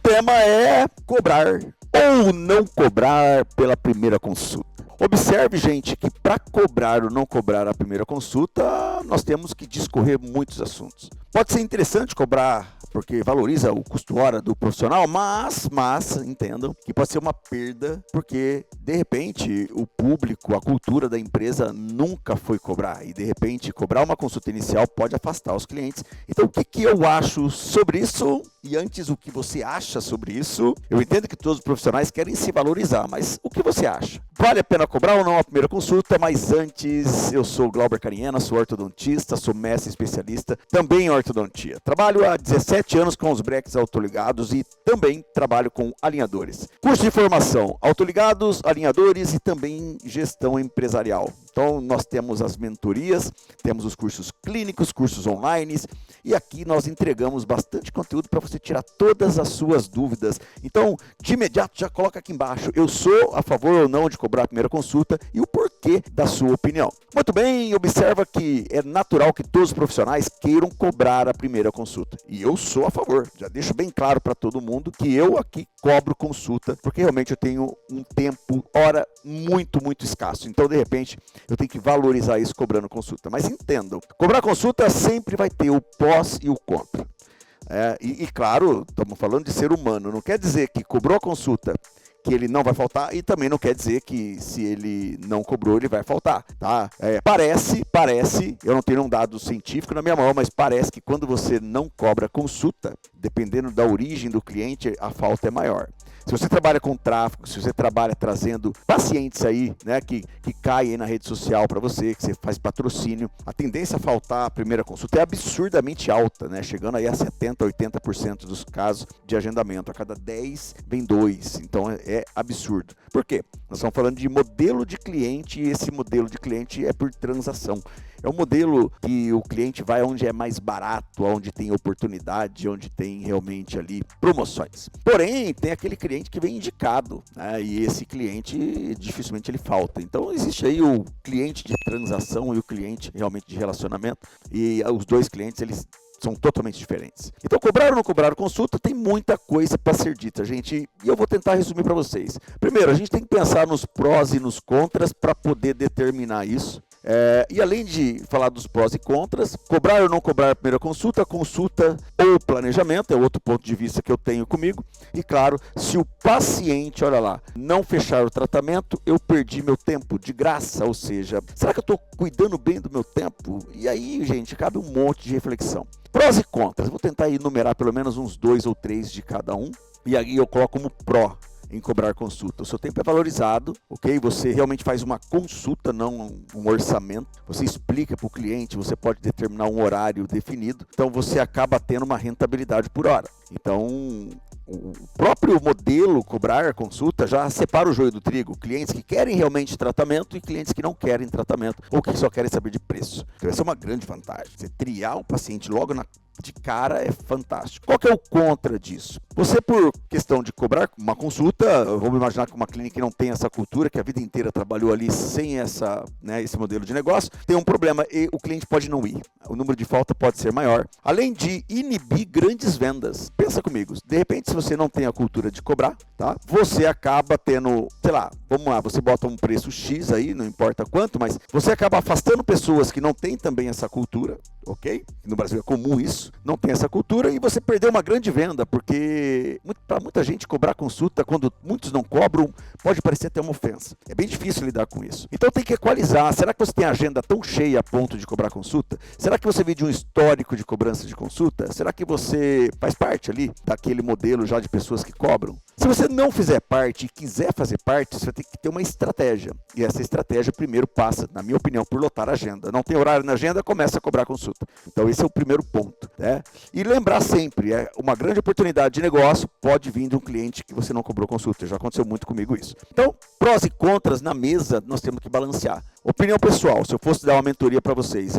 tema é cobrar ou não cobrar pela primeira consulta. Observe, gente, que para cobrar ou não cobrar a primeira consulta, nós temos que discorrer muitos assuntos. Pode ser interessante cobrar porque valoriza o custo-hora do profissional, mas entendam que pode ser uma perda, porque de repente o público, a cultura da empresa nunca foi cobrar, e de repente cobrar uma consulta inicial pode afastar os clientes. Então o que eu acho sobre isso? E antes, o que você acha sobre isso? Eu entendo que todos os profissionais querem se valorizar, mas o que você acha? Vale a pena cobrar ou não a primeira consulta? Mas antes, eu sou Glauber Cariena, sou ortodontista, sou mestre especialista também em ortodontia. Trabalho há 17 anos com os brackets autoligados e também trabalho com alinhadores. Curso de formação, autoligados, alinhadores e também gestão empresarial. Então, nós temos as mentorias, temos os cursos clínicos, cursos online, e aqui nós entregamos bastante conteúdo para você tirar todas as suas dúvidas. Então, de imediato, já coloca aqui embaixo, eu sou a favor ou não de cobrar a primeira consulta e o porquê da sua opinião. Muito bem, observa que é natural que todos os profissionais queiram cobrar a primeira consulta. E eu sou a favor, já deixo bem claro para todo mundo que eu aqui cobro consulta, porque realmente eu tenho um tempo, hora muito escasso. Então, de repente, eu tenho que valorizar isso cobrando consulta. Mas entendam, cobrar consulta sempre vai ter o pós e o contra. Claro, estamos falando de ser humano, não quer dizer que cobrou a consulta que ele não vai faltar, e também não quer dizer que se ele não cobrou, ele vai faltar, tá? Parece, eu não tenho um dado científico na minha mão, mas parece que quando você não cobra consulta, dependendo da origem do cliente, a falta é maior. Se você trabalha com tráfego, se você trabalha trazendo pacientes aí, né, que caem aí na rede social para você, que você faz patrocínio, a tendência a faltar a primeira consulta é absurdamente alta, né, chegando aí a 70%, 80% dos casos de agendamento. A cada 10 vem 2, então é absurdo. Por quê? Nós estamos falando de modelo de cliente e esse modelo de cliente é por transação. É um modelo que o cliente vai onde é mais barato, onde tem oportunidade, onde tem realmente ali promoções. Porém, tem aquele cliente que vem indicado, né? E esse cliente, dificilmente ele falta. Então, existe aí o cliente de transação e o cliente realmente de relacionamento. E os dois clientes, eles são totalmente diferentes. Então, cobrar ou não cobrar consulta, tem muita coisa para ser dita, gente. E eu vou tentar resumir para vocês. Primeiro, a gente tem que pensar nos prós e nos contras para poder determinar isso. E além de falar dos prós e contras, cobrar ou não cobrar a primeira consulta ou planejamento, é outro ponto de vista que eu tenho comigo. E claro, se o paciente, olha lá, não fechar o tratamento, eu perdi meu tempo de graça, ou seja, será que eu estou cuidando bem do meu tempo? E aí, gente, cabe um monte de reflexão. Prós e contras, vou tentar enumerar pelo menos uns 2 ou 3 de cada um, e aí eu coloco como pró em cobrar consulta. O seu tempo é valorizado, ok? Você realmente faz uma consulta, não um orçamento. Você explica para o cliente, você pode determinar um horário definido. Então, você acaba tendo uma rentabilidade por hora. Então, o próprio modelo cobrar consulta já separa o joio do trigo. Clientes que querem realmente tratamento e clientes que não querem tratamento ou que só querem saber de preço. Então, essa é uma grande vantagem. Você triar o paciente logo de cara é fantástico. Qual que é o contra disso? Você, por questão de cobrar uma consulta, vamos imaginar que uma clínica que não tem essa cultura, que a vida inteira trabalhou ali sem esse modelo de negócio, tem um problema e o cliente pode não ir. O número de falta pode ser maior. Além de inibir grandes vendas. Pensa comigo, de repente, se você não tem a cultura de cobrar, tá? Você acaba tendo, sei lá, vamos lá, você bota um preço X aí, não importa quanto, mas você acaba afastando pessoas que não têm também essa cultura, ok? No Brasil é comum isso, não tem essa cultura e você perdeu uma grande venda, porque para muita gente cobrar consulta, quando muitos não cobram, pode parecer até uma ofensa. É bem difícil lidar com isso. Então tem que equalizar. Será que você tem a agenda tão cheia a ponto de cobrar consulta? Será que você vive de um histórico de cobrança de consulta? Será que você faz parte ali daquele modelo já de pessoas que cobram? Se você não fizer parte e quiser fazer parte, você vai ter que ter uma estratégia. E essa estratégia primeiro passa, na minha opinião, por lotar a agenda. Não tem horário na agenda, começa a cobrar consulta. Então esse é o primeiro ponto, né? E lembrar sempre, uma grande oportunidade de negócio pode vir de um cliente que você não cobrou consulta. Já aconteceu muito comigo isso. Então, prós e contras na mesa, nós temos que balancear. Opinião pessoal, se eu fosse dar uma mentoria para vocês,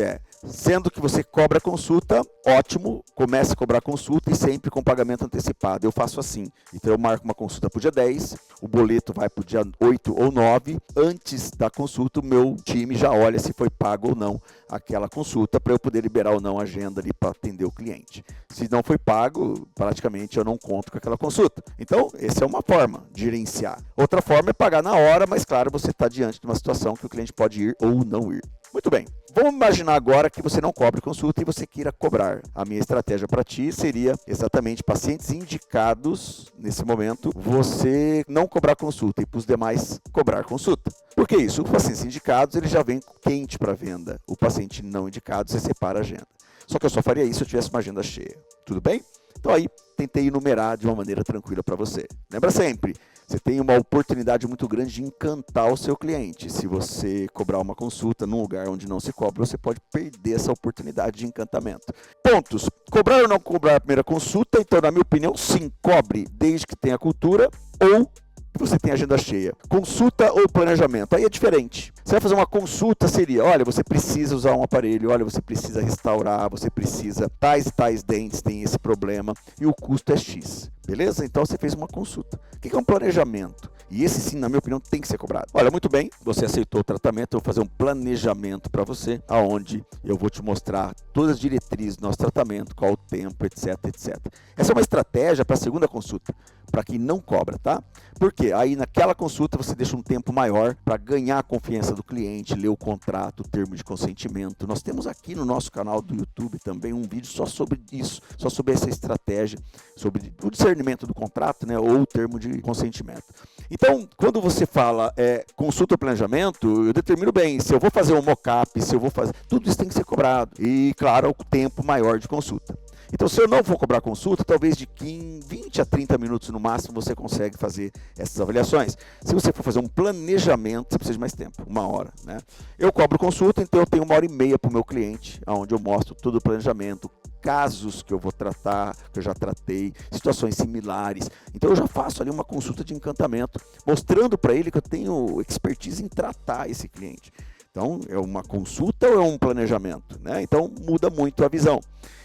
Sendo que você cobra consulta, ótimo, comece a cobrar consulta e sempre com pagamento antecipado. Eu faço assim, então eu marco uma consulta para o dia 10, o boleto vai para o dia 8 ou 9, antes da consulta o meu time já olha se foi pago ou não aquela consulta para eu poder liberar ou não a agenda ali para atender o cliente. Se não foi pago, praticamente eu não conto com aquela consulta. Então, essa é uma forma de gerenciar. Outra forma é pagar na hora, mas claro, você está diante de uma situação que o cliente pode ir ou não ir. Muito bem, vamos imaginar agora que você não cobre consulta e você queira cobrar. A minha estratégia para ti seria exatamente pacientes indicados, nesse momento, você não cobrar consulta e para os demais cobrar consulta. Por que isso? Os pacientes indicados ele já vem quente para venda, o paciente não indicado você separa a agenda. Só que eu só faria isso se eu tivesse uma agenda cheia, tudo bem? Então aí, tentei enumerar de uma maneira tranquila para você. Lembra sempre, você tem uma oportunidade muito grande de encantar o seu cliente. Se você cobrar uma consulta num lugar onde não se cobra, você pode perder essa oportunidade de encantamento. Pontos. Cobrar ou não cobrar a primeira consulta? Então, na minha opinião, sim, cobre, desde que tenha cultura ou você tem agenda cheia. Consulta ou planejamento? Aí é diferente. Você vai fazer uma consulta, seria, olha, você precisa usar um aparelho, olha, você precisa restaurar, você precisa tais e tais dentes, tem esse problema, e o custo é X. Beleza? Então você fez uma consulta. O que é um planejamento? E esse sim, na minha opinião, tem que ser cobrado. Olha, muito bem, você aceitou o tratamento, eu vou fazer um planejamento para você, aonde eu vou te mostrar todas as diretrizes do nosso tratamento, qual o tempo, etc, etc. Essa é uma estratégia para a segunda consulta, para quem não cobra, tá? Por quê? Aí naquela consulta você deixa um tempo maior para ganhar a confiança do cliente, ler o contrato, o termo de consentimento. Nós temos aqui no nosso canal do YouTube também um vídeo só sobre isso, só sobre essa estratégia, sobre o discernimento do contrato, né, ou o termo de consentimento. Então, quando você fala consulta ou planejamento, eu determino bem, se eu vou fazer um mock-up, se eu vou fazer, tudo isso tem que ser cobrado. E, claro, o tempo maior de consulta. Então, se eu não for cobrar consulta, talvez de 20 a 30 minutos no máximo você consegue fazer essas avaliações. Se você for fazer um planejamento, você precisa de mais tempo, 1 hora, né? Eu cobro consulta, então eu tenho 1h30 para o meu cliente, onde eu mostro todo o planejamento, casos que eu vou tratar, que eu já tratei, situações similares. Então eu já faço ali uma consulta de encantamento, mostrando para ele que eu tenho expertise em tratar esse cliente. Então, é uma consulta ou é um planejamento, né? Então, muda muito a visão.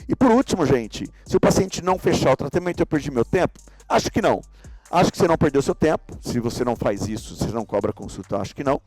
E por último, gente, se o paciente não fechar o tratamento, eu perdi meu tempo? Acho que não. Acho que você não perdeu seu tempo. Se você não faz isso, você não cobra consulta, acho que não.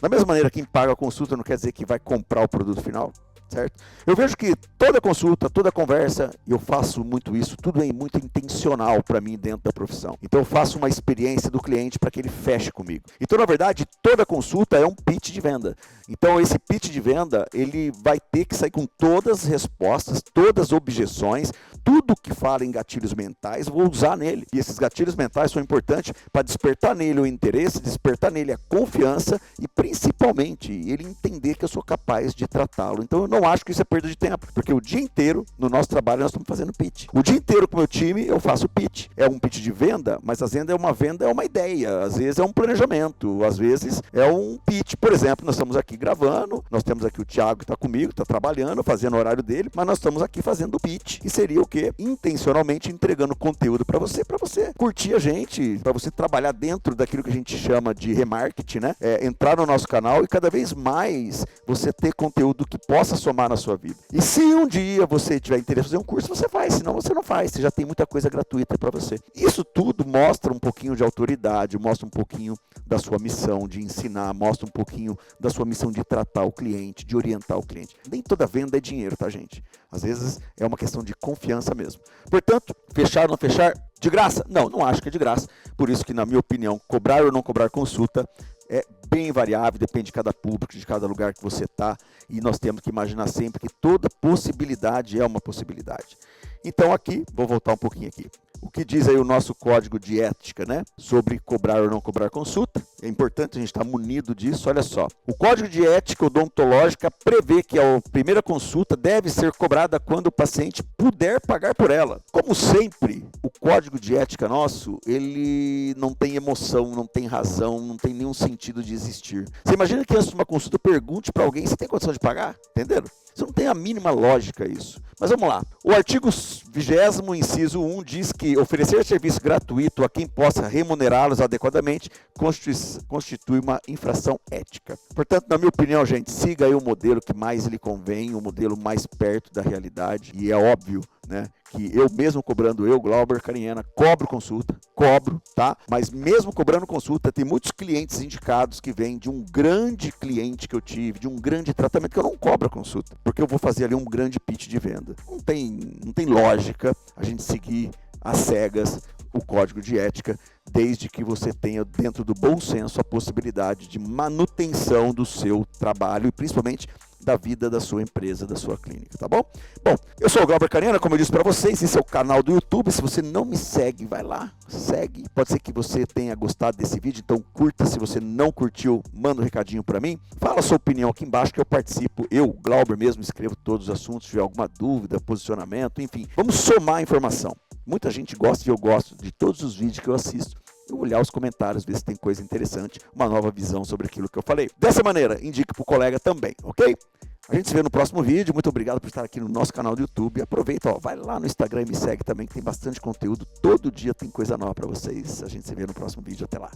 Da mesma maneira, quem paga a consulta não quer dizer que vai comprar o produto final. Certo? Eu vejo que toda consulta, toda conversa, eu faço muito isso, tudo é muito intencional para mim dentro da profissão. Então eu faço uma experiência do cliente para que ele feche comigo. Então, na verdade, toda consulta é um pitch de venda. Então esse pitch de venda, ele vai ter que sair com todas as respostas, todas as objeções, tudo que fala em gatilhos mentais, vou usar nele. E esses gatilhos mentais são importantes para despertar nele o interesse, despertar nele a confiança e principalmente ele entender que eu sou capaz de tratá-lo. Então eu não acho que isso é perda de tempo, porque o dia inteiro no nosso trabalho nós estamos fazendo pitch. O dia inteiro com o meu time eu faço pitch. É um pitch de venda, mas às vezes é uma ideia, às vezes é um planejamento, às vezes é um pitch. Por exemplo, nós estamos aqui gravando, nós temos aqui o Thiago que está comigo, está trabalhando, fazendo o horário dele, mas nós estamos aqui fazendo pitch. E seria o quê? Intencionalmente entregando conteúdo para você curtir a gente, para você trabalhar dentro daquilo que a gente chama de remarketing, né? Entrar no nosso canal e cada vez mais você ter conteúdo que possa somar na sua vida. E se um dia você tiver interesse em fazer um curso, você faz, senão você não faz, você já tem muita coisa gratuita para você. Isso tudo mostra um pouquinho de autoridade, mostra um pouquinho da sua missão de ensinar, mostra um pouquinho da sua missão de tratar o cliente, de orientar o cliente. Nem toda venda é dinheiro, tá, gente? Às vezes é uma questão de confiança mesmo. Portanto, fechar ou não fechar, de graça? Não, não acho que é de graça. Por isso que, na minha opinião, cobrar ou não cobrar consulta é bem variável, depende de cada público, de cada lugar que você está. E nós temos que imaginar sempre que toda possibilidade é uma possibilidade. Então aqui, vou voltar um pouquinho aqui. O que diz aí o nosso código de ética, né? Sobre cobrar ou não cobrar consulta. É importante a gente estar munido disso. Olha só. O código de ética odontológica prevê que a primeira consulta deve ser cobrada quando o paciente puder pagar por ela. Como sempre, o código de ética nosso, ele não tem emoção, não tem razão, não tem nenhum sentido de existir. Você imagina que antes de uma consulta pergunte para alguém se tem condição de pagar? Entenderam? Isso não tem a mínima lógica isso. Mas vamos lá. O artigo 20º, inciso 1, diz que que oferecer serviço gratuito a quem possa remunerá-los adequadamente constitui uma infração ética. Portanto, na minha opinião, gente, siga aí o modelo que mais lhe convém, o modelo mais perto da realidade. E é óbvio, né, que eu mesmo cobrando, Glauber Carinhana, cobro consulta, tá? Mas mesmo cobrando consulta, tem muitos clientes indicados que vêm de um grande cliente que eu tive, de um grande tratamento, que eu não cobro a consulta, porque eu vou fazer ali um grande pitch de venda. Não tem lógica a gente seguir às cegas o código de ética, desde que você tenha dentro do bom senso a possibilidade de manutenção do seu trabalho e principalmente da vida da sua empresa, da sua clínica, tá bom? Bom, eu sou o Glauber Carinhana, como eu disse para vocês, esse é o canal do YouTube. Se você não me segue, vai lá, segue. Pode ser que você tenha gostado desse vídeo, então curta. Se você não curtiu, manda um recadinho para mim. Fala a sua opinião aqui embaixo que eu participo. Eu, Glauber mesmo, escrevo todos os assuntos, se tiver alguma dúvida, posicionamento, enfim. Vamos somar a informação. Muita gente gosta e eu gosto de todos os vídeos que eu assisto. Eu olhar os comentários, ver se tem coisa interessante, uma nova visão sobre aquilo que eu falei. Dessa maneira, indique para o colega também, ok? A gente se vê no próximo vídeo. Muito obrigado por estar aqui no nosso canal do YouTube. Aproveita, vai lá no Instagram e me segue também, que tem bastante conteúdo. Todo dia tem coisa nova para vocês. A gente se vê no próximo vídeo. Até lá.